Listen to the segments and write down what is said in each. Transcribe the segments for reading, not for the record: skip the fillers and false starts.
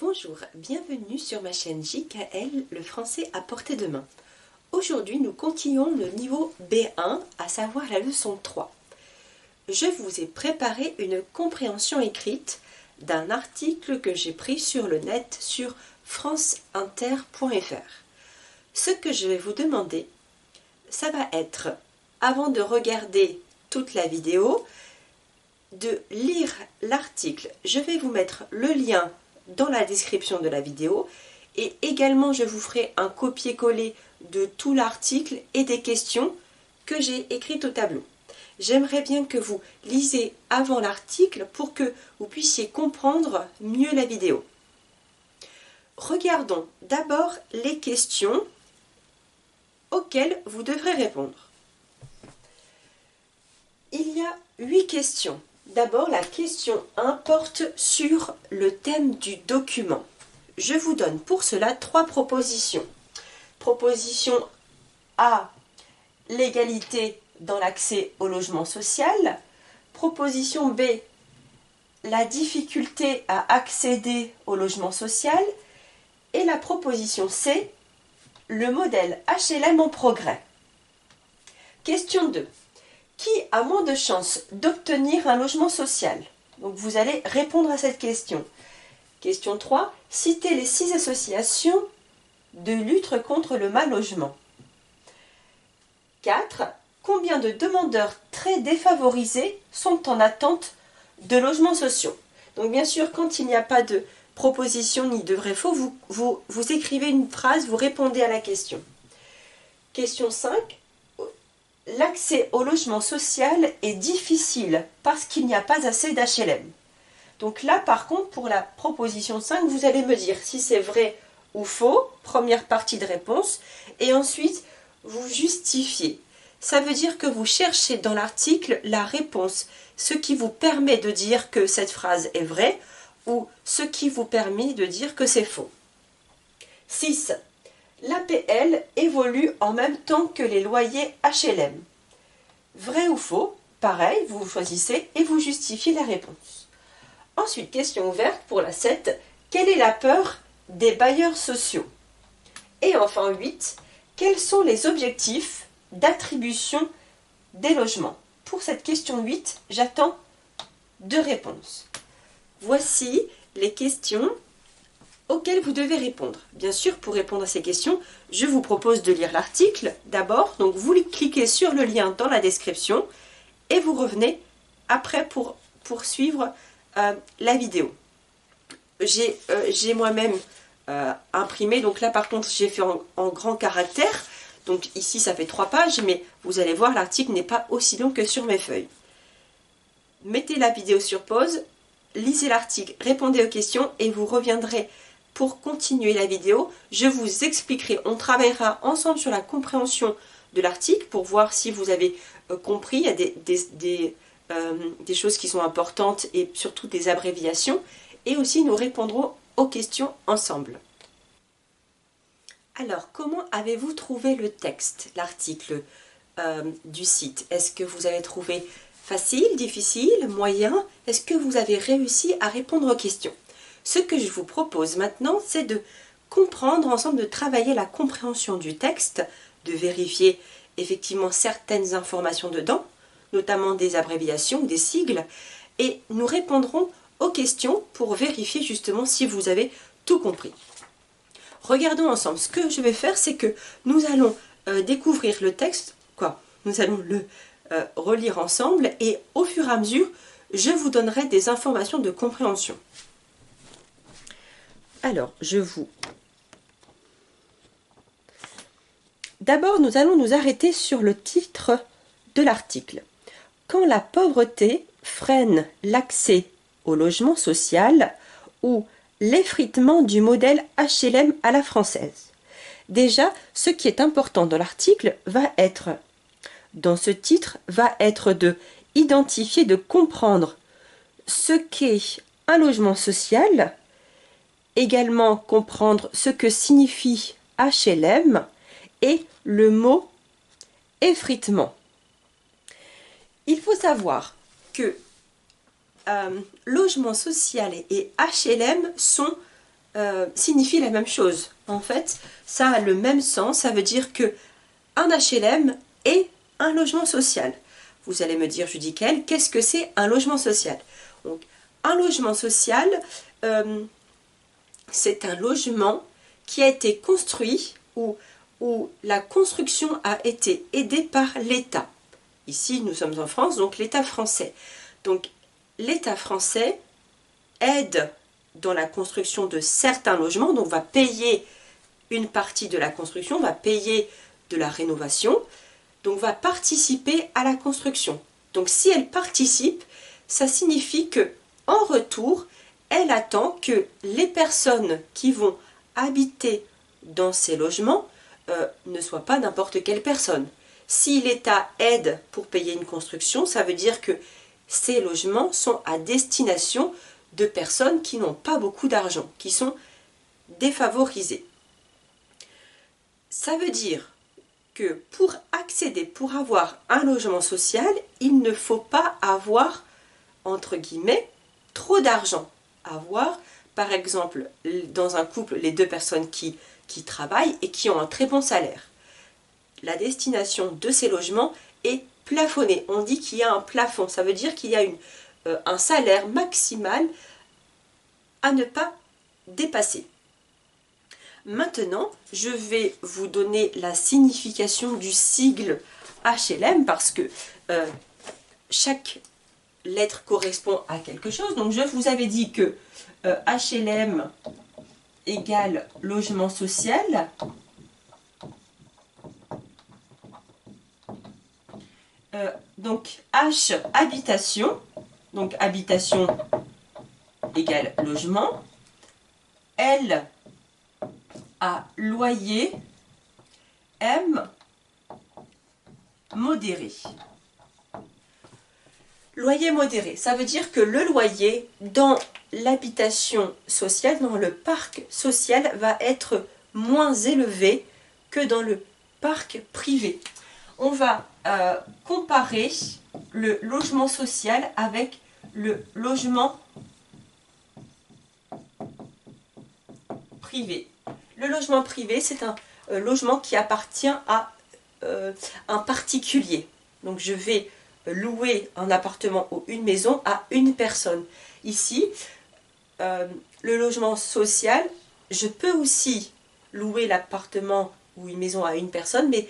Bonjour, bienvenue sur ma chaîne JKL, le français à portée de main. Aujourd'hui, nous continuons le niveau B1, à savoir la leçon 3. Je vous ai préparé une compréhension écrite d'un article que j'ai pris sur le net sur franceinter.fr. Ce que je vais vous demander, ça va être, avant de regarder toute la vidéo, de lire l'article. Je vais vous mettre le lien dans la description de la vidéo et également je vous ferai un copier-coller de tout l'article et des questions que j'ai écrites au tableau. J'aimerais bien que vous lisez avant l'article pour que vous puissiez comprendre mieux la vidéo. Regardons d'abord les questions auxquelles vous devrez répondre. Il y a 8 questions. D'abord, la question 1 porte sur le thème du document. Je vous donne pour cela 3 propositions. Proposition A, l'égalité dans l'accès au logement social. Proposition B, la difficulté à accéder au logement social. Et la proposition C, le modèle HLM en progrès. Question 2. Qui a moins de chances d'obtenir un logement social? Donc vous allez répondre à cette question. Question 3. Citez les 6 associations de lutte contre le mal-logement. 4. Combien de demandeurs très défavorisés sont en attente de logements sociaux? Donc bien sûr, quand il n'y a pas de proposition ni de vrai-faux, vous écrivez une phrase, vous répondez à la question. Question 5. L'accès au logement social est difficile parce qu'il n'y a pas assez d'HLM. Donc là, par contre, pour la proposition 5, vous allez me dire si c'est vrai ou faux, première partie de réponse, et ensuite, vous justifiez. Ça veut dire que vous cherchez dans l'article la réponse, ce qui vous permet de dire que cette phrase est vraie, ou ce qui vous permet de dire que c'est faux. 6. L'APL évolue en même temps que les loyers HLM. Vrai ou faux? Pareil, vous choisissez et vous justifiez la réponse. Ensuite, question ouverte pour la 7. Quelle est la peur des bailleurs sociaux? Et enfin 8. Quels sont les objectifs d'attribution des logements? Pour cette question 8, j'attends 2 réponses. Voici les questions auxquelles vous devez répondre. Bien sûr, pour répondre à ces questions, je vous propose de lire l'article d'abord. Donc, vous cliquez sur le lien dans la description et vous revenez après pour poursuivre la vidéo. J'ai moi-même imprimé. Donc là, par contre, j'ai fait en grand caractère. Donc ici, ça fait 3 pages, mais vous allez voir, l'article n'est pas aussi long que sur mes feuilles. Mettez la vidéo sur pause, lisez l'article, répondez aux questions et vous reviendrez pour continuer la vidéo. Je vous expliquerai, on travaillera ensemble sur la compréhension de l'article pour voir si vous avez compris. Il y a des choses qui sont importantes et surtout des abréviations. Et aussi, nous répondrons aux questions ensemble. Alors, comment avez-vous trouvé le texte, l'article du site? Est-ce que vous avez trouvé facile, difficile, moyen? Est-ce que vous avez réussi à répondre aux questions? Ce que je vous propose maintenant, c'est de comprendre ensemble, de travailler la compréhension du texte, de vérifier effectivement certaines informations dedans, notamment des abréviations ou des sigles, et nous répondrons aux questions pour vérifier justement si vous avez tout compris. Regardons ensemble. Ce que je vais faire, c'est que nous allons découvrir le texte, nous allons le relire ensemble et au fur et à mesure, je vous donnerai des informations de compréhension. Alors, D'abord, nous allons nous arrêter sur le titre de l'article. Quand la pauvreté freine l'accès au logement social ou l'effritement du modèle HLM à la française. Déjà, ce qui est important dans l'article dans ce titre, va être de identifier, de comprendre ce qu'est un logement social, également comprendre ce que signifie HLM et le mot effritement. Il faut savoir que logement social et HLM sont signifie la même chose. En fait, ça a le même sens, ça veut dire que un HLM est un logement social. Vous allez me dire, Judicaël, qu'est-ce que c'est un logement social? Donc, un logement social, c'est un logement qui a été construit où la construction a été aidée par l'État. Ici, nous sommes en France, donc l'État français. Donc, l'État français aide dans la construction de certains logements, donc va payer une partie de la construction, va payer de la rénovation, donc va participer à la construction. Donc si elle participe, ça signifie que en retour, elle attend que les personnes qui vont habiter dans ces logements ne soient pas n'importe quelle personne. Si l'État aide pour payer une construction, ça veut dire que ces logements sont à destination de personnes qui n'ont pas beaucoup d'argent, qui sont défavorisées. Ça veut dire que pour accéder, pour avoir un logement social, il ne faut pas avoir, entre guillemets, trop d'argent. Avoir, par exemple, dans un couple, les deux personnes qui travaillent et qui ont un très bon salaire. La destination de ces logements est plafonnée. On dit qu'il y a un plafond, ça veut dire qu'il y a un salaire maximal à ne pas dépasser. Maintenant, je vais vous donner la signification du sigle HLM parce que chaque lettre correspond à quelque chose. Donc, je vous avais dit que HLM égale logement social. Donc, H, habitation. Donc, habitation égale logement. L, à loyer, M, modéré. Loyer modéré, ça veut dire que le loyer dans l'habitation sociale, dans le parc social, va être moins élevé que dans le parc privé. On va comparer le logement social avec le logement privé. Le logement privé, c'est un logement qui appartient à un particulier. Donc je vais louer un appartement ou une maison à une personne. Ici, le logement social, je peux aussi louer l'appartement ou une maison à une personne, mais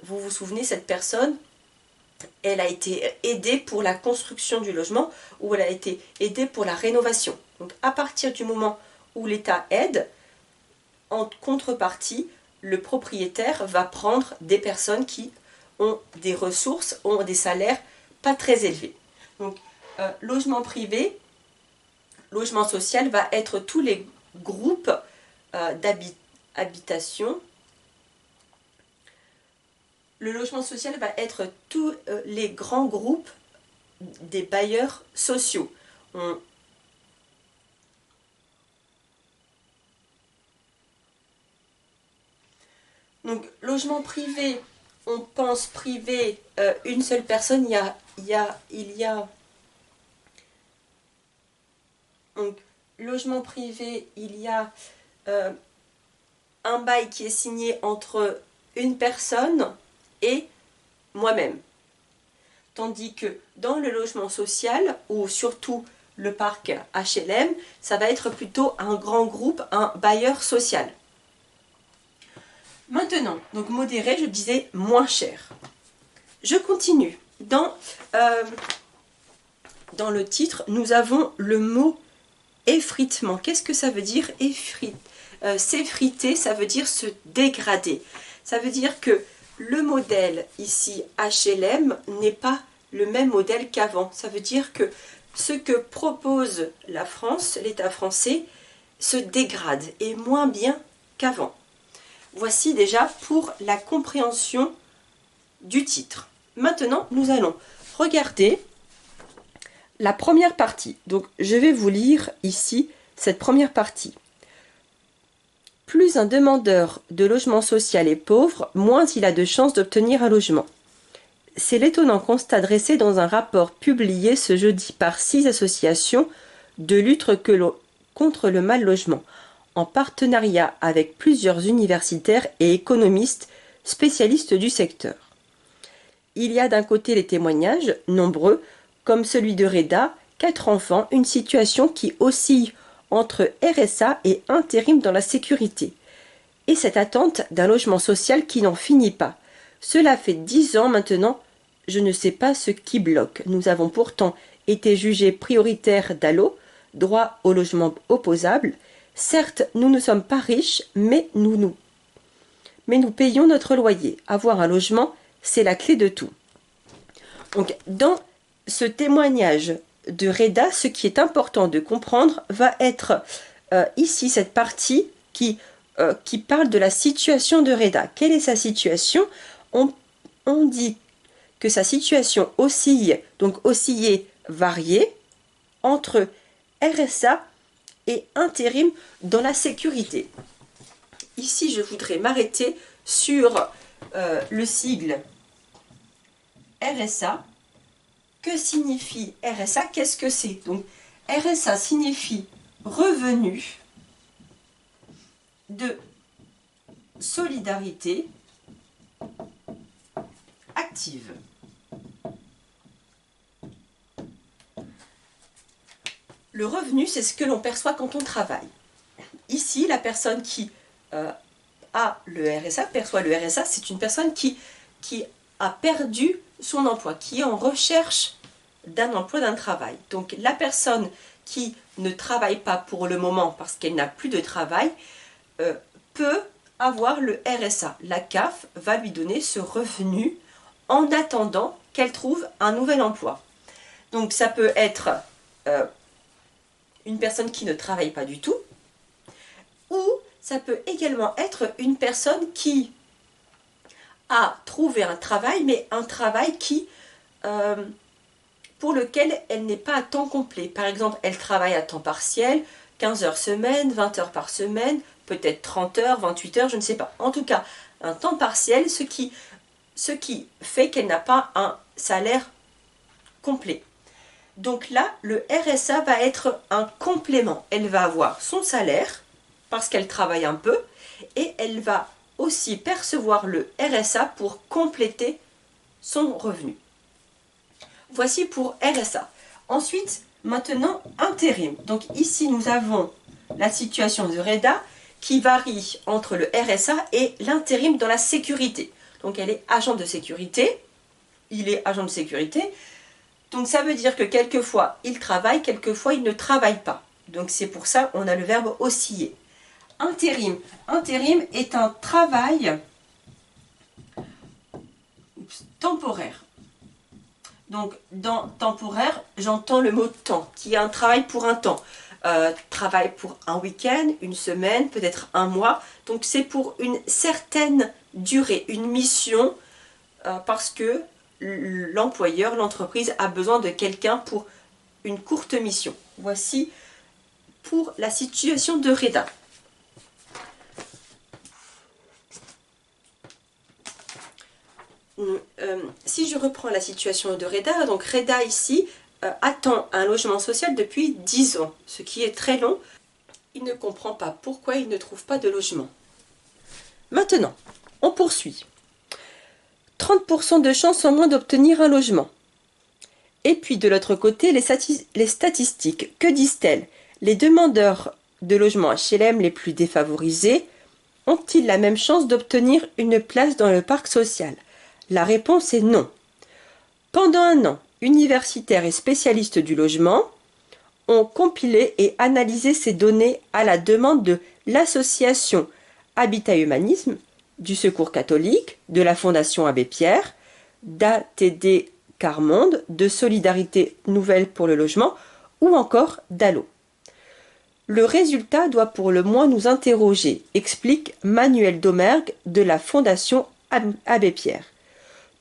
vous vous souvenez, cette personne, elle a été aidée pour la construction du logement ou elle a été aidée pour la rénovation. Donc à partir du moment où l'État aide, en contrepartie, le propriétaire va prendre des personnes qui ont des ressources, ont des salaires pas très élevés. Donc, logement privé, logement social va être tous les groupes d'habitation. Le logement social va être tous les grands groupes des bailleurs sociaux. Donc, logement privé, on pense privé, une seule personne, donc, logement privé, il y a un bail qui est signé entre une personne et moi-même. Tandis que dans le logement social, ou surtout le parc HLM, ça va être plutôt un grand groupe, un bailleur social. Maintenant, donc modéré, je disais moins cher. Je continue. Dans le titre, nous avons le mot effritement. Qu'est-ce que ça veut dire s'effriter, ça veut dire se dégrader. Ça veut dire que le modèle ici HLM n'est pas le même modèle qu'avant. Ça veut dire que ce que propose la France, l'État français, se dégrade et moins bien qu'avant. Voici déjà pour la compréhension du titre. Maintenant, nous allons regarder la première partie. Donc, je vais vous lire ici cette première partie. Plus un demandeur de logement social est pauvre, moins il a de chances d'obtenir un logement. C'est l'étonnant constat dressé dans un rapport publié ce jeudi par 6 associations de lutte contre le mal logement. en partenariat avec plusieurs universitaires et économistes spécialistes du secteur. Il y a d'un côté les témoignages, nombreux, comme celui de Reda, 4 enfants, une situation qui oscille entre RSA et intérim dans la sécurité. Et cette attente d'un logement social qui n'en finit pas. Cela fait 10 ans maintenant, je ne sais pas ce qui bloque. Nous avons pourtant été jugés prioritaires d'ALLO, droit au logement opposable. Certes, nous ne sommes pas riches, mais nous payons notre loyer. Avoir un logement, c'est la clé de tout. Donc, dans ce témoignage de Reda, ce qui est important de comprendre va être ici cette partie qui parle de la situation de Reda. Quelle est sa situation? On dit que sa situation oscillait, variée, entre RSA et intérim dans la sécurité. Ici, je voudrais m'arrêter sur le sigle RSA. Que signifie RSA? Qu'est-ce que c'est? Donc, RSA signifie revenu de solidarité active. Le revenu, c'est ce que l'on perçoit quand on travaille. Ici, la personne qui a le RSA, perçoit le RSA, c'est une personne qui a perdu son emploi, qui est en recherche d'un emploi, d'un travail. Donc la personne qui ne travaille pas pour le moment parce qu'elle n'a plus de travail peut avoir le RSA. La CAF va lui donner ce revenu en attendant qu'elle trouve un nouvel emploi. Donc ça peut être une personne qui ne travaille pas du tout, ou ça peut également être une personne qui a trouvé un travail, mais un travail pour lequel elle n'est pas à temps complet. Par exemple, elle travaille à temps partiel, 15 heures semaine, 20 heures par semaine, peut-être 30 heures, 28 heures, je ne sais pas. En tout cas, un temps partiel, ce qui fait qu'elle n'a pas un salaire complet. Donc là, le RSA va être un complément. Elle va avoir son salaire, parce qu'elle travaille un peu, et elle va aussi percevoir le RSA pour compléter son revenu. Voici pour RSA. Ensuite, maintenant, intérim. Donc ici, nous avons la situation de Reda qui varie entre le RSA et l'intérim dans la sécurité. Donc elle est agent de sécurité, il est agent de sécurité. Donc ça veut dire que quelquefois il travaille, quelquefois il ne travaille pas. Donc c'est pour ça qu'on a le verbe osciller. Intérim. Intérim est un travail temporaire. Donc dans temporaire, j'entends le mot temps, qui est un travail pour un temps. Travail pour un week-end, une semaine, peut-être un mois. Donc c'est pour une certaine durée, une mission, parce que l'employeur, l'entreprise a besoin de quelqu'un pour une courte mission. Voici pour la situation de Reda. Si je reprends la situation de Reda, donc Reda ici attend un logement social depuis 10 ans, ce qui est très long. Il ne comprend pas pourquoi il ne trouve pas de logement. Maintenant, on poursuit. 30% de chances en moins d'obtenir un logement. Et puis de l'autre côté, les statistiques, que disent-elles? Les demandeurs de logement HLM les plus défavorisés ont-ils la même chance d'obtenir une place dans le parc social? La réponse est non. Pendant un an, universitaires et spécialistes du logement ont compilé et analysé ces données à la demande de l'association Habitat Humanisme, du Secours catholique, de la Fondation Abbé Pierre, d'ATD Quart-Monde, de Solidarité Nouvelle pour le logement ou encore d'ALLO. Le résultat doit pour le moins nous interroger, explique Manuel Domergue de la Fondation Abbé Pierre.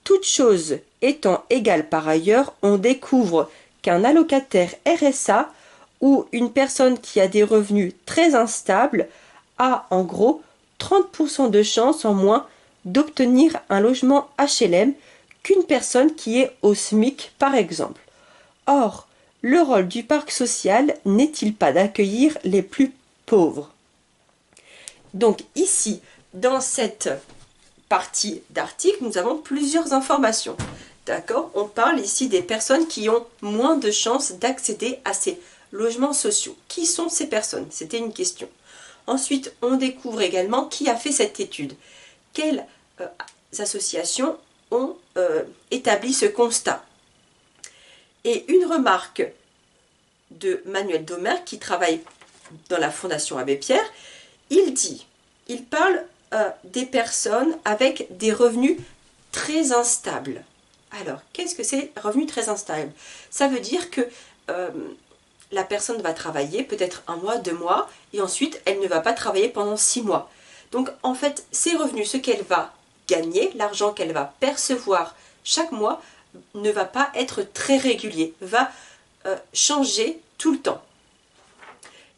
Toutes choses étant égales par ailleurs, on découvre qu'un allocataire RSA ou une personne qui a des revenus très instables a en gros 30% de chance en moins d'obtenir un logement HLM qu'une personne qui est au SMIC par exemple. Or, le rôle du parc social n'est-il pas d'accueillir les plus pauvres? Donc ici, dans cette partie d'article, nous avons plusieurs informations. D'accord? On parle ici des personnes qui ont moins de chances d'accéder à ces logements sociaux. Qui sont ces personnes? C'était une question. Ensuite, on découvre également qui a fait cette étude. Quelles associations ont établi ce constat. Et une remarque de Manuel Domer, qui travaille dans la Fondation Abbé Pierre, il parle des personnes avec des revenus très instables. Alors, qu'est-ce que c'est revenus très instables? Ça veut dire que la personne va travailler peut-être 1 mois, 2 mois, et ensuite elle ne va pas travailler pendant 6 mois. Donc en fait, ces revenus, ce qu'elle va gagner, l'argent qu'elle va percevoir chaque mois, ne va pas être très régulier, va changer tout le temps.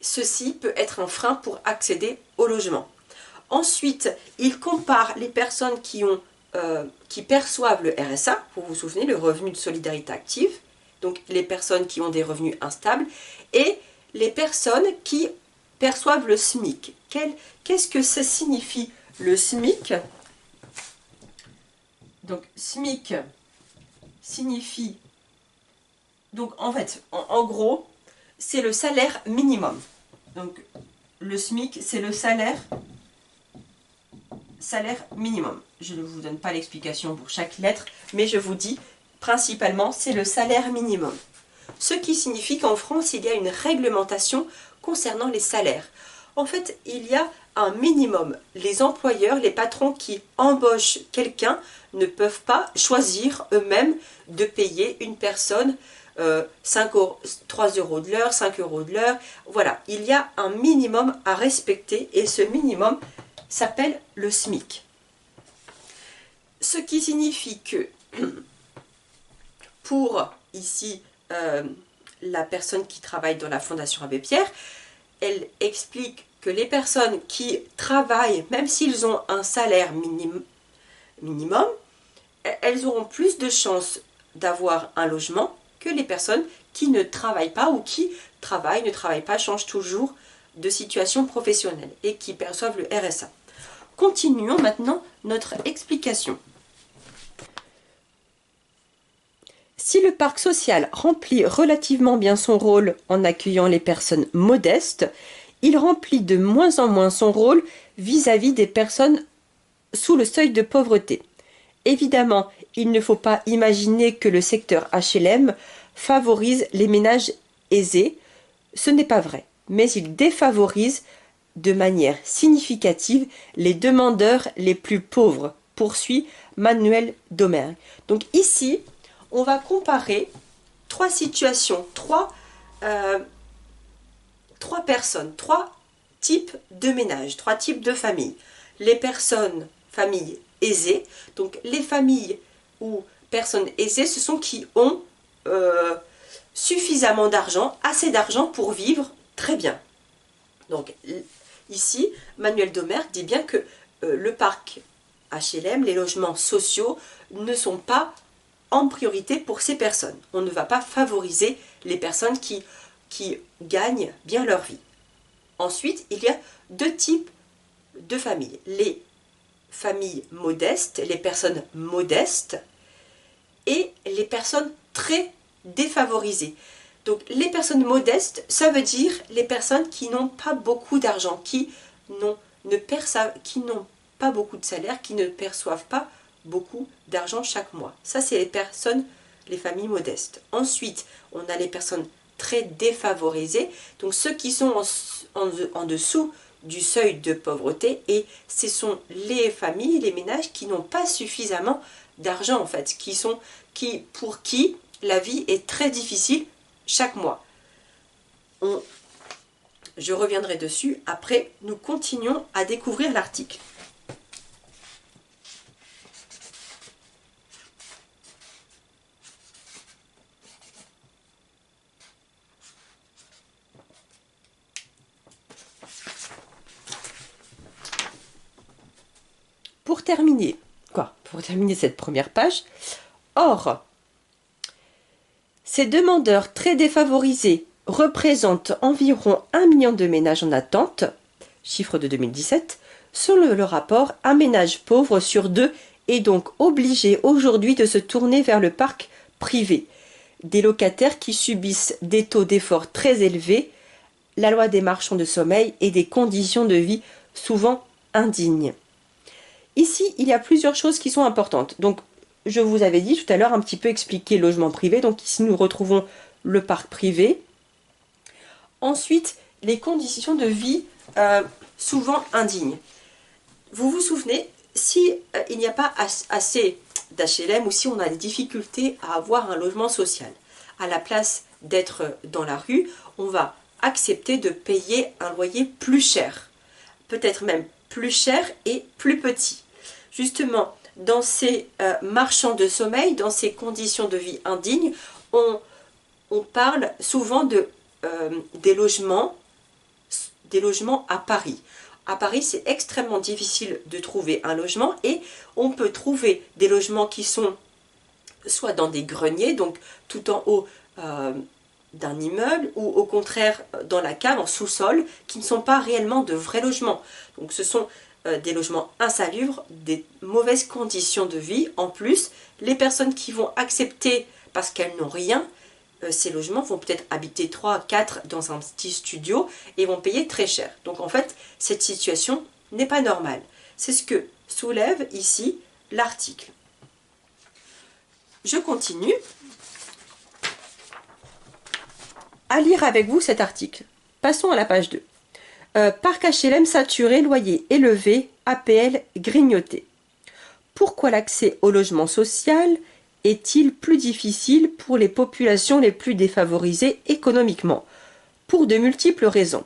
Ceci peut être un frein pour accéder au logement. Ensuite, il compare les personnes qui perçoivent le RSA, vous vous souvenez, le revenu de solidarité active, donc les personnes qui ont des revenus instables, et les personnes qui perçoivent le SMIC. Qu'est-ce que ça signifie le SMIC? Donc SMIC signifie, donc en fait, en gros, c'est le salaire minimum. Donc le SMIC, c'est le salaire minimum. Je ne vous donne pas l'explication pour chaque lettre, mais je vous dis, principalement, c'est le salaire minimum. Ce qui signifie qu'en France, il y a une réglementation concernant les salaires. En fait, il y a un minimum. Les employeurs, les patrons qui embauchent quelqu'un ne peuvent pas choisir eux-mêmes de payer une personne 3 euros de l'heure, 5 euros de l'heure. Voilà, il y a un minimum à respecter et ce minimum s'appelle le SMIC. Ce qui signifie que pour ici la personne qui travaille dans la Fondation Abbé Pierre, elle explique que les personnes qui travaillent, même s'ils ont un salaire minimum, elles auront plus de chances d'avoir un logement que les personnes qui ne travaillent pas ou qui travaillent, ne travaillent pas, changent toujours de situation professionnelle et qui perçoivent le RSA. Continuons maintenant notre explication. Si le parc social remplit relativement bien son rôle en accueillant les personnes modestes, il remplit de moins en moins son rôle vis-à-vis des personnes sous le seuil de pauvreté. Évidemment, il ne faut pas imaginer que le secteur HLM favorise les ménages aisés. Ce n'est pas vrai, mais il défavorise de manière significative les demandeurs les plus pauvres, poursuit Manuel Domer. Donc ici, on va comparer 3 situations, 3 personnes, 3 types de ménages, 3 types de familles. Les personnes, familles aisées, donc les familles ou personnes aisées, ce sont qui ont suffisamment d'argent, assez d'argent pour vivre très bien. Donc ici, Manuel Domer dit bien que le parc HLM, les logements sociaux, ne sont pas en priorité pour ces personnes. On ne va pas favoriser les personnes qui gagnent bien leur vie. Ensuite, il y a 2 types de familles. Les familles modestes, les personnes modestes et les personnes très défavorisées. Donc les personnes modestes, ça veut dire les personnes qui n'ont pas beaucoup d'argent, qui n'ont pas beaucoup de salaire, qui ne perçoivent pas beaucoup d'argent chaque mois. Ça, c'est les personnes, les familles modestes. Ensuite, on a les personnes très défavorisées, donc ceux qui sont en dessous du seuil de pauvreté, et ce sont les familles, les ménages qui n'ont pas suffisamment d'argent en fait, pour qui la vie est très difficile chaque mois. Je reviendrai dessus après, nous continuons à découvrir l'article. Pour terminer cette première page, or, ces demandeurs très défavorisés représentent environ 1 million de ménages en attente, chiffre de 2017, Selon le rapport, un ménage pauvre sur deux est donc obligé aujourd'hui de se tourner vers le parc privé. Des locataires qui subissent des taux d'effort très élevés, la loi des marchands de sommeil et des conditions de vie souvent indignes. Ici, il y a plusieurs choses qui sont importantes. Donc, je vous avais dit tout à l'heure un petit peu expliquer le logement privé. Donc ici, nous retrouvons le parc privé. Ensuite, les conditions de vie souvent indignes. Vous vous souvenez, si il n'y a pas assez d'HLM ou si on a des difficultés à avoir un logement social, à la place d'être dans la rue, on va accepter de payer un loyer plus cher, peut-être même plus cher et plus petit. Justement, dans ces marchands de sommeil, dans ces conditions de vie indignes, on parle souvent des logements à Paris. À Paris, c'est extrêmement difficile de trouver un logement et on peut trouver des logements qui sont soit dans des greniers, donc tout en haut d'un immeuble, ou au contraire dans la cave, en sous-sol, qui ne sont pas réellement de vrais logements. Donc ce sont des logements insalubres, des mauvaises conditions de vie. En plus, les personnes qui vont accepter parce qu'elles n'ont rien, ces logements vont peut-être habiter 3, 4 dans un petit studio et vont payer très cher. Donc en fait, cette situation n'est pas normale. C'est ce que soulève ici l'article. Je continue à lire avec vous cet article. Passons à la page 2. Parc HLM saturé, loyer élevé, APL grignoté. Pourquoi l'accès au logement social est-il plus difficile pour les populations les plus défavorisées économiquement? Pour de multiples raisons.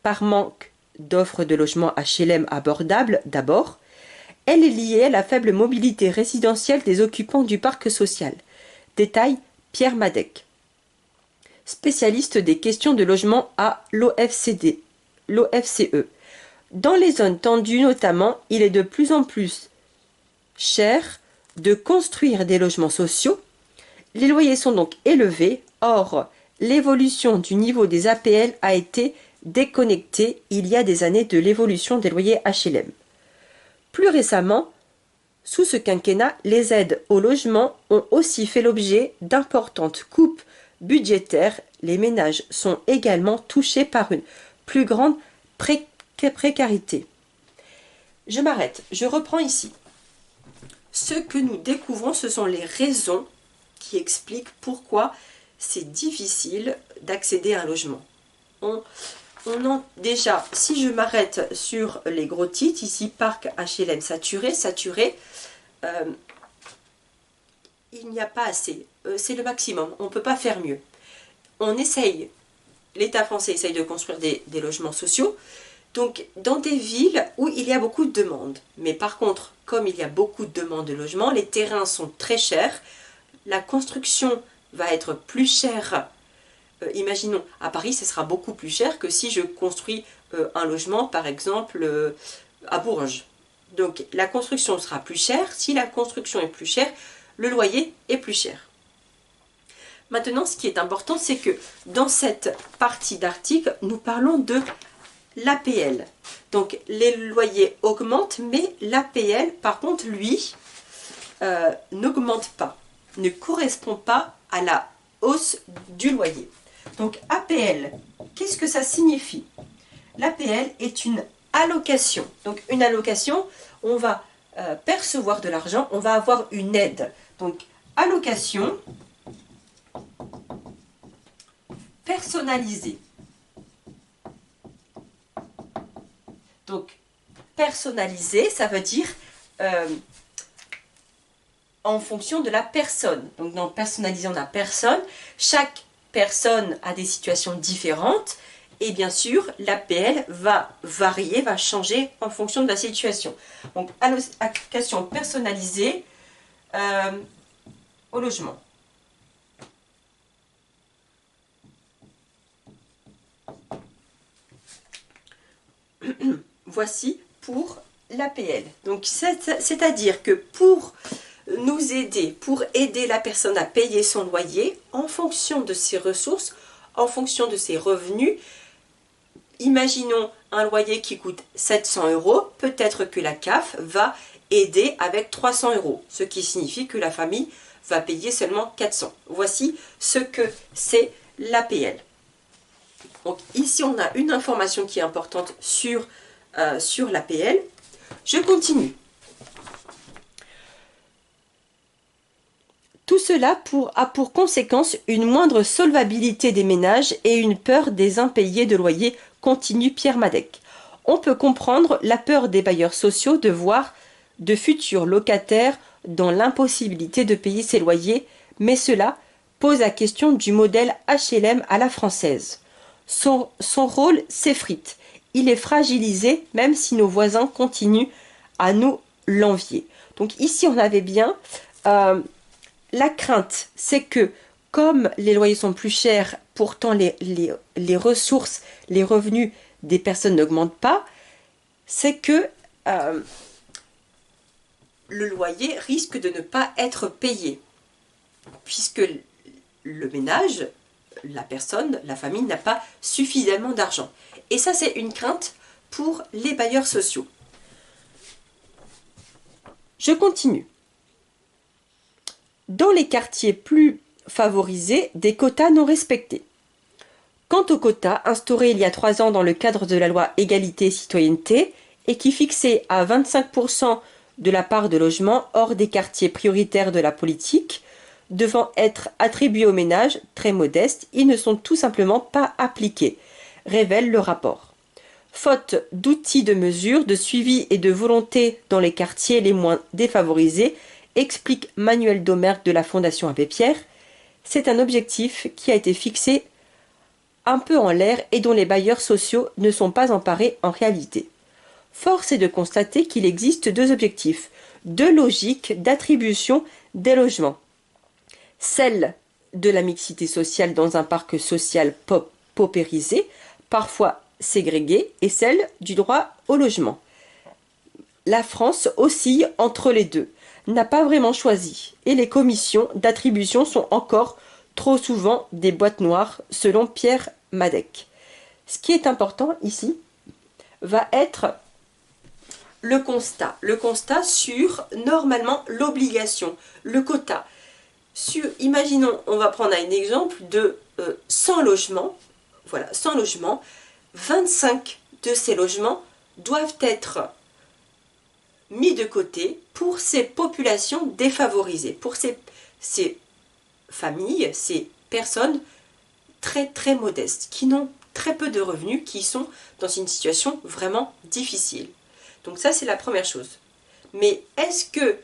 Par manque d'offres de logements HLM abordables d'abord. Elle est liée à la faible mobilité résidentielle des occupants du parc social. Détaille Pierre Madec, spécialiste des questions de logement à l'OFCE. Dans les zones tendues notamment, il est de plus en plus cher de construire des logements sociaux. Les loyers sont donc élevés. Or, l'évolution du niveau des APL a été déconnectée il y a des années de l'évolution des loyers HLM. Plus récemment, sous ce quinquennat, les aides au logement ont aussi fait l'objet d'importantes coupes budgétaires. Les ménages sont également touchés par une plus grande précarité. Je m'arrête, je reprends ici. Ce que nous découvrons, ce sont les raisons qui expliquent pourquoi c'est difficile d'accéder à un logement. Déjà, si je m'arrête sur les gros titres, ici parc HLM saturé, il n'y a pas assez, c'est le maximum, on ne peut pas faire mieux. L'État français essaye de construire des logements sociaux, donc dans des villes où il y a beaucoup de demandes. Mais par contre, comme il y a beaucoup de demandes de logements, les terrains sont très chers, la construction va être plus chère. Imaginons, à Paris, ce sera beaucoup plus cher que si je construis un logement, par exemple, à Bourges. Donc la construction sera plus chère. Si la construction est plus chère, le loyer est plus cher. Maintenant, ce qui est important, c'est que dans cette partie d'article, nous parlons de l'APL. Donc les loyers augmentent, mais l'APL, par contre, lui, n'augmente pas, ne correspond pas à la hausse du loyer. Donc APL, qu'est-ce que ça signifie? L'APL est une allocation. Donc une allocation, on va percevoir de l'argent, on va avoir une aide. Donc allocation personnalisée. Donc personnalisé, ça veut dire en fonction de la personne. Donc dans personnalisé, on a personne. Chaque personne a des situations différentes et bien sûr l'APL va varier, va changer en fonction de la situation. Donc allocation personnalisée au logement. Voici pour l'APL. Donc c'est-à-dire que pour nous aider, pour aider la personne à payer son loyer en fonction de ses ressources, en fonction de ses revenus. Imaginons un loyer qui coûte 700 euros, peut-être que la CAF va aider avec 300 euros, ce qui signifie que la famille va payer seulement 400. Voici ce que c'est l'APL. Donc ici, on a une information qui est importante sur l'APL. Je continue. Tout cela a pour conséquence une moindre solvabilité des ménages et une peur des impayés de loyer, continue Pierre Madec. On peut comprendre la peur des bailleurs sociaux de voir de futurs locataires dans l'impossibilité de payer ses loyers, mais cela pose la question du modèle HLM à la française. Son rôle s'effrite. Il est fragilisé même si nos voisins continuent à nous l'envier. Donc ici on avait bien... la crainte, c'est que comme les loyers sont plus chers, pourtant les ressources, les revenus des personnes n'augmentent pas, c'est que le loyer risque de ne pas être payé, puisque le ménage, la personne, la famille n'a pas suffisamment d'argent. Et ça, c'est une crainte pour les bailleurs sociaux. Je continue. Dans les quartiers plus favorisés, des quotas non respectés. Quant aux quotas instaurés il y a 3 ans dans le cadre de la loi Égalité et Citoyenneté et qui fixaient à 25% de la part de logements hors des quartiers prioritaires de la politique, devant être attribués aux ménages très modestes, ils ne sont tout simplement pas appliqués, révèle le rapport. Faute d'outils de mesure, de suivi et de volonté dans les quartiers les moins défavorisés, explique Manuel Domergue de la Fondation Abbé Pierre, c'est un objectif qui a été fixé un peu en l'air et dont les bailleurs sociaux ne sont pas emparés en réalité. Force est de constater qu'il existe 2 objectifs, 2 logiques d'attribution des logements. Celle de la mixité sociale dans un parc social paupérisé, parfois ségrégué, et celle du droit au logement. La France oscille entre les deux, n'a pas vraiment choisi, et les commissions d'attribution sont encore trop souvent des boîtes noires, selon Pierre Madec. Ce qui est important ici va être le constat sur, normalement, l'obligation, le quota. Imaginons, on va prendre un exemple de 100 logements, voilà, 100 logements, 25 de ces logements doivent être mis de côté pour ces populations défavorisées, pour ces familles, ces personnes très très modestes, qui n'ont très peu de revenus, qui sont dans une situation vraiment difficile. Donc ça, c'est la première chose. Mais est-ce que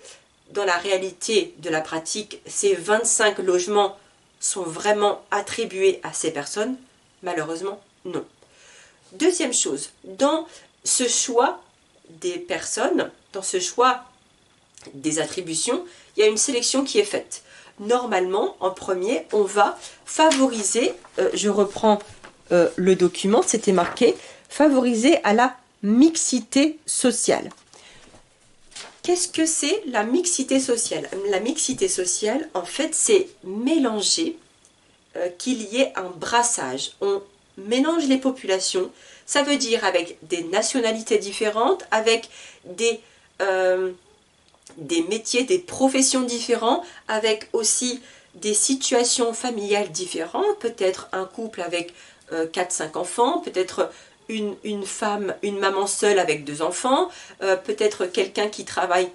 dans la réalité de la pratique, ces 25 logements sont vraiment attribués à ces personnes? Malheureusement, non. Deuxième chose, dans ce choix des personnes, dans ce choix des attributions, il y a une sélection qui est faite. Normalement, en premier, on va favoriser, je reprends le document, c'était marqué, favoriser à la mixité sociale. Qu'est-ce que c'est la mixité sociale? La mixité sociale, en fait, c'est mélanger, qu'il y ait un brassage. On mélange les populations, ça veut dire avec des nationalités différentes, avec des métiers, des professions différents, avec aussi des situations familiales différentes, peut-être un couple avec 4-5 enfants, peut-être une femme, une maman seule avec 2 enfants, peut-être quelqu'un qui travaille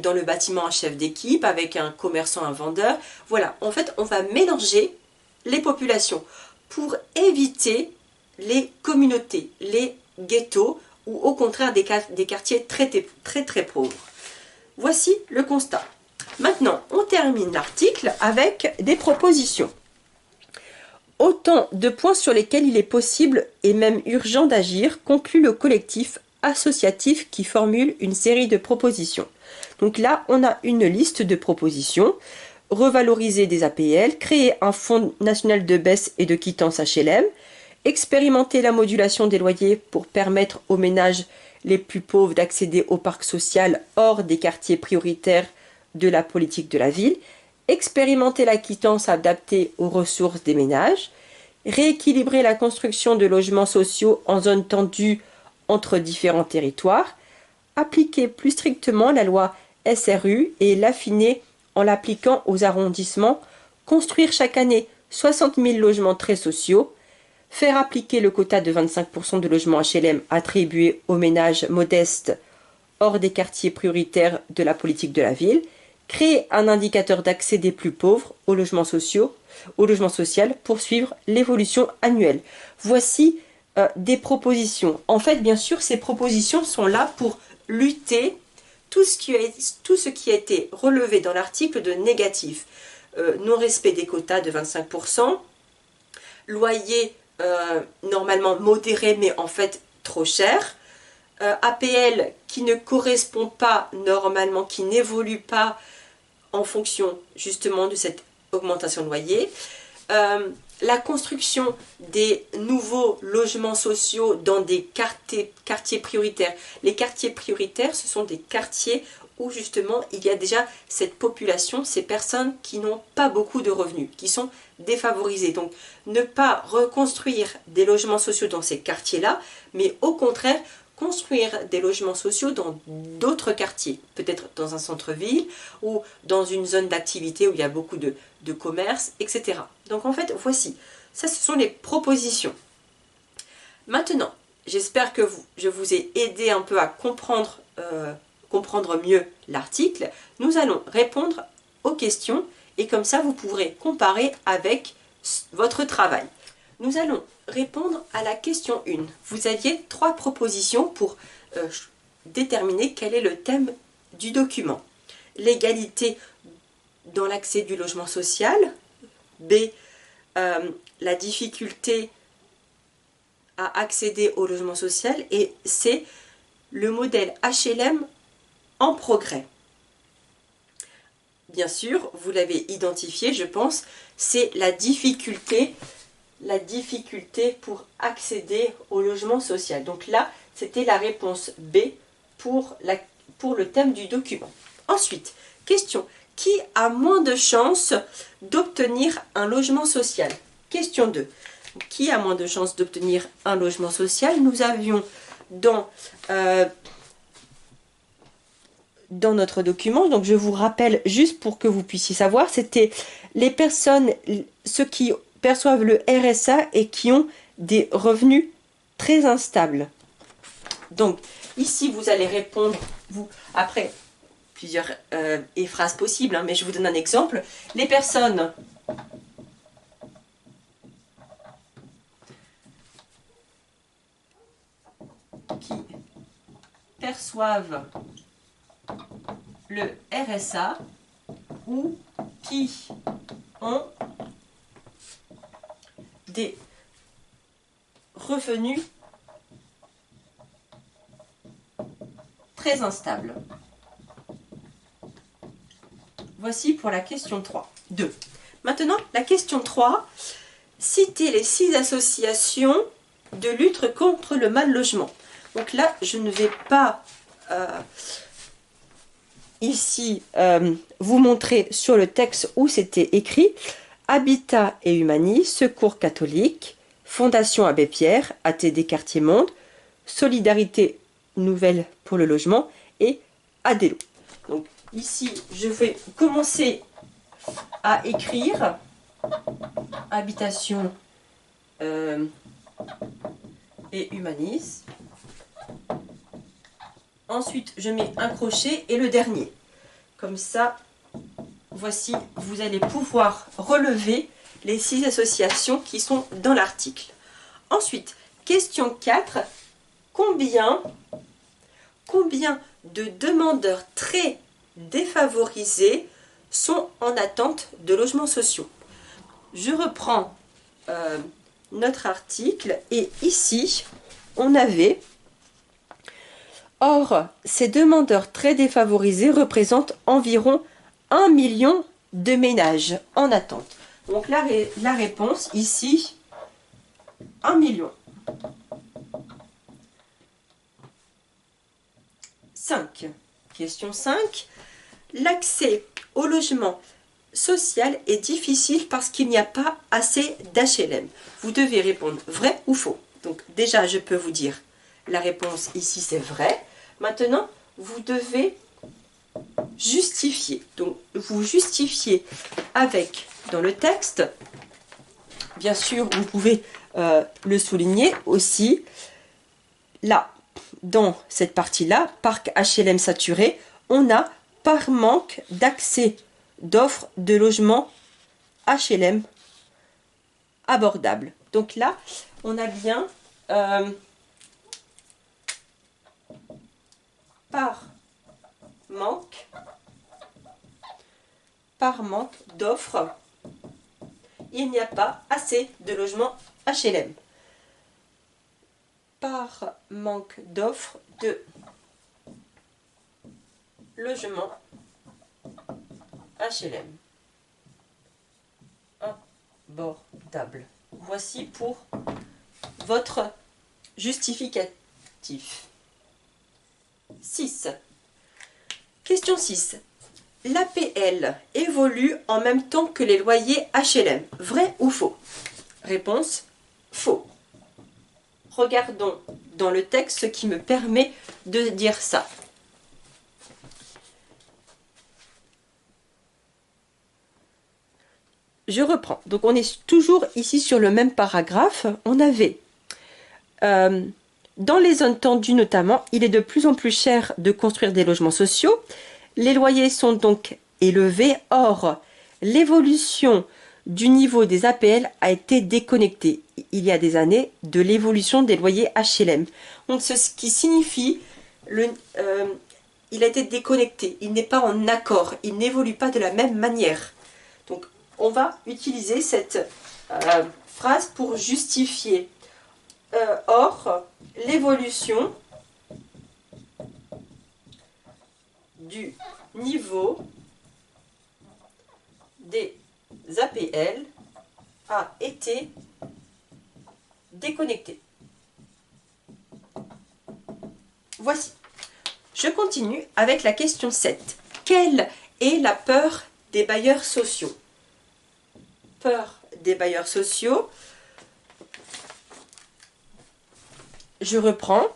dans le bâtiment, un chef d'équipe, avec un commerçant, un vendeur. Voilà, en fait, on va mélanger les populations pour éviter les communautés, les ghettos, ou au contraire des quartiers très pauvres. Voici le constat. Maintenant, on termine l'article avec des propositions. Autant de points sur lesquels il est possible et même urgent d'agir, conclut le collectif associatif qui formule une série de propositions. Donc là, on a une liste de propositions. Revaloriser des APL, créer un fonds national de baisse et de quittance HLM, expérimenter la modulation des loyers pour permettre aux ménages les plus pauvres d'accéder au parc social hors des quartiers prioritaires de la politique de la ville, expérimenter la quittance adaptée aux ressources des ménages, rééquilibrer la construction de logements sociaux en zone tendue entre différents territoires, appliquer plus strictement la loi SRU et l'affiner en l'appliquant aux arrondissements, construire chaque année 60 000 logements très sociaux, faire appliquer le quota de 25% de logements HLM attribués aux ménages modestes hors des quartiers prioritaires de la politique de la ville, créer un indicateur d'accès des plus pauvres aux logements sociaux, au logement social pour suivre l'évolution annuelle. Voici des propositions. En fait, bien sûr, ces propositions sont là pour lutter tout ce qui a été relevé dans l'article de négatif. Non-respect des quotas de 25%, loyer normalement modéré mais en fait trop cher, APL qui ne correspond pas normalement, qui n'évolue pas en fonction justement de cette augmentation de loyer, la construction des nouveaux logements sociaux dans des quartiers prioritaires. Les quartiers prioritaires, ce sont des quartiers où justement il y a déjà cette population, ces personnes qui n'ont pas beaucoup de revenus, qui sont défavorisées. Donc ne pas reconstruire des logements sociaux dans ces quartiers-là, mais au contraire construire des logements sociaux dans d'autres quartiers, peut-être dans un centre-ville ou dans une zone d'activité où il y a beaucoup de commerce, etc. Donc en fait, voici, ça ce sont les propositions. Maintenant, j'espère que je vous ai aidé un peu à comprendre mieux l'article. Nous allons répondre aux questions et comme ça vous pourrez comparer avec votre travail. Nous allons répondre à la question 1. Vous aviez 3 propositions pour déterminer quel est le thème du document. L'égalité dans l'accès du logement social. B. La difficulté à accéder au logement social. Et C. Le modèle HLM en progrès. Bien sûr, vous l'avez identifié, je pense, c'est la difficulté pour accéder au logement social. Donc là, c'était la réponse B pour le thème du document. Ensuite, question, qui a moins de chances d'obtenir un logement social? Question 2. Qui a moins de chances d'obtenir un logement social? Nous avions dans notre document, donc je vous rappelle juste pour que vous puissiez savoir, c'était les personnes, ceux qui perçoivent le RSA et qui ont des revenus très instables. Donc ici vous allez répondre, après plusieurs phrases possibles, hein, mais je vous donne un exemple. Les personnes qui perçoivent le RSA ou qui ont des revenus très instables. Voici pour la question 3. 2. Maintenant, la question 3. Citez les 6 associations de lutte contre le mal logement. Donc là, je ne vais pas ici vous montrer sur le texte où c'était écrit. Habitat et Humani, Secours catholique, Fondation Abbé Pierre, ATD Quartier Monde, Solidarité Nouvelle pour le logement et Adelo. Donc ici, je vais commencer à écrire Habitation et Humanisme. Ensuite, je mets un crochet et le dernier. Comme ça, voici, vous allez pouvoir relever les 6 associations qui sont dans l'article. Ensuite, question 4. Combien de demandeurs très défavorisés sont en attente de logements sociaux? Je reprends notre article et ici, on avait... Or, ces demandeurs très défavorisés représentent environ 1 million de ménages en attente. Donc la réponse ici, 1 million. 5. Question 5. L'accès au logement social est difficile parce qu'il n'y a pas assez d'HLM. Vous devez répondre vrai ou faux. Donc déjà, je peux vous dire, la réponse ici c'est vrai. Maintenant, vous devez justifier. Donc vous justifiez avec, dans le texte, bien sûr, vous pouvez le souligner aussi, là, dans cette partie-là, parc HLM saturé, on a par manque d'accès d'offres de logements HLM abordables. Donc là, on a bien par manque d'offres, il n'y a pas assez de logements HLM. Par manque d'offres de logements HLM abordable. Voici pour votre justificatif. 6. Question 6. L'APL évolue en même temps que les loyers HLM. Vrai ou faux? Réponse faux. Regardons dans le texte ce qui me permet de dire ça. Je reprends. Donc on est toujours ici sur le même paragraphe. On avait, dans les zones tendues notamment, il est de plus en plus cher de construire des logements sociaux. Les loyers sont donc élevés. Or, l'évolution du niveau des APL a été déconnectée il y a des années de l'évolution des loyers HLM. Donc ce qui signifie il a été déconnecté, il n'est pas en accord, il n'évolue pas de la même manière. Donc on va utiliser cette phrase pour justifier. Or, l'évolution du niveau des APL a été déconnecté. Voici. Je continue avec la question 7. Quelle est la peur des bailleurs sociaux? Peur des bailleurs sociaux. Je reprends.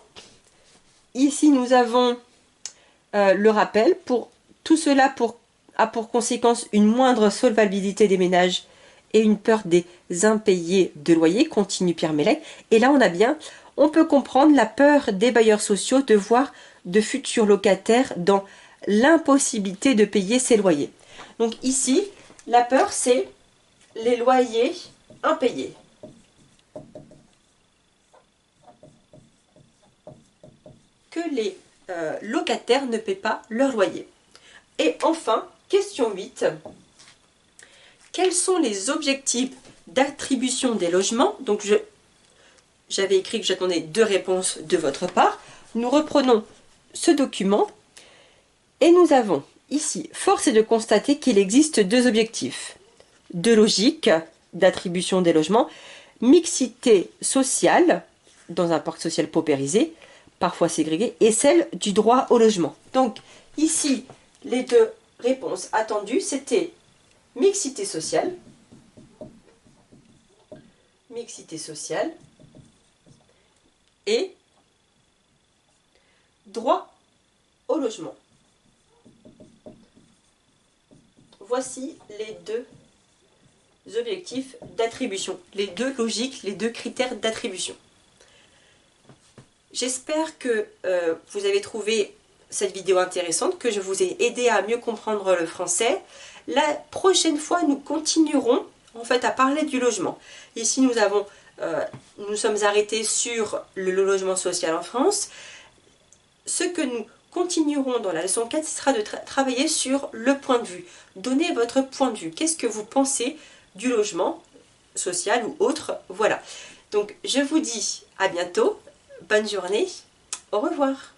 Ici, nous avons le rappel. Tout cela a pour conséquence une moindre solvabilité des ménages et une peur des impayés de loyer, continue Pierre Mélec. Et là, on peut comprendre la peur des bailleurs sociaux de voir de futurs locataires dans l'impossibilité de payer ses loyers. Donc ici, la peur, c'est les loyers impayés. Que les locataires ne paient pas leur loyer. Et enfin, question 8. Quels sont les objectifs d'attribution des logements? Donc j'avais écrit que j'attendais 2 réponses de votre part. Nous reprenons ce document et nous avons ici, force est de constater qu'il existe 2 objectifs de logique d'attribution des logements, mixité sociale dans un parc social paupérisé, parfois ségrégué, et celle du droit au logement. Donc ici, les 2 réponses attendues, c'était mixité sociale et droit au logement. Voici les 2 objectifs d'attribution, les 2 logiques, les 2 critères d'attribution. J'espère que vous avez trouvé cette vidéo intéressante, que je vous ai aidé à mieux comprendre le français. La prochaine fois, nous continuerons en fait à parler du logement. Ici, nous sommes arrêtés sur le logement social en France. Ce que nous continuerons dans la leçon 4, ce sera de travailler sur le point de vue. Donnez votre point de vue. Qu'est-ce que vous pensez du logement social ou autre? Voilà. Donc, je vous dis à bientôt. Bonne journée. Au revoir.